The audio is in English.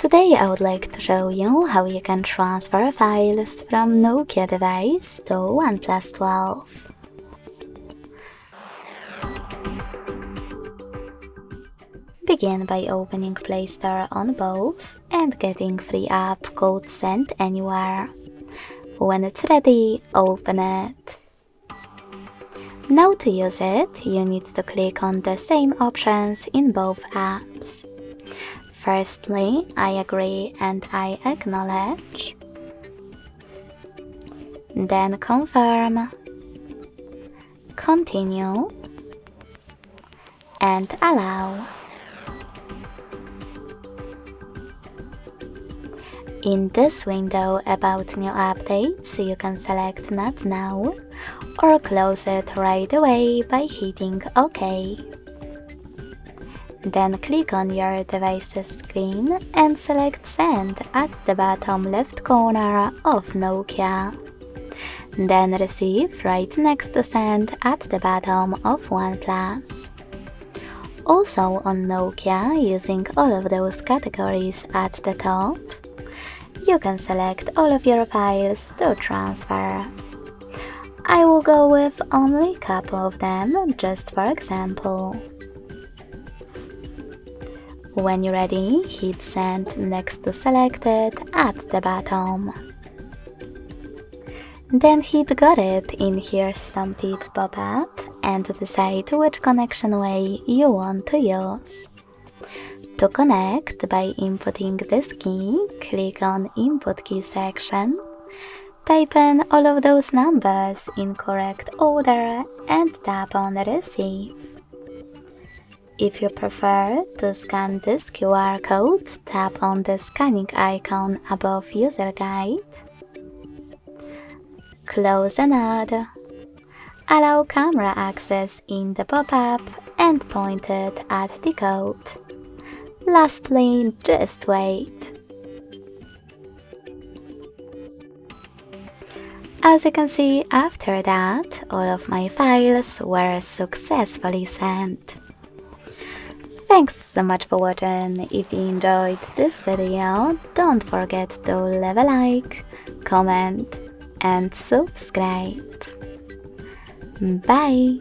Today I would like to show you how you can transfer files from NOKIA Device to OnePlus 12. Begin by opening Play Store on both and getting free app code Send Anywhere. When it's ready, open it. Now to use it, you need to click on the same options in both apps. Firstly, I agree and I acknowledge. Then confirm, continue, and allow. In this window about new updates, you can select Not Now or close it right away by hitting OK. Then click on your device's screen and select Send at the bottom left corner of NOKIA. Then Receive right next to Send at the bottom of OnePlus. Also on NOKIA, using all of those categories at the top, you can select all of your files to transfer. I will go with only a couple of them, just for example. When you're ready, hit Send next to Selected at the bottom. Then hit Got It in Here's Something pop-up and decide which connection way you want to use. To connect by inputting this key, click on Input Key section, type in all of those numbers in correct order and tap on Receive. If you prefer to scan this QR code, tap on the scanning icon above User Guide. Close a node. Allow camera access in the pop-up and point it at the code. Lastly, just wait. As you can see, after that, all of my files were successfully sent. Thanks so much for watching. If you enjoyed this video, don't forget to leave a like, comment and subscribe. Bye!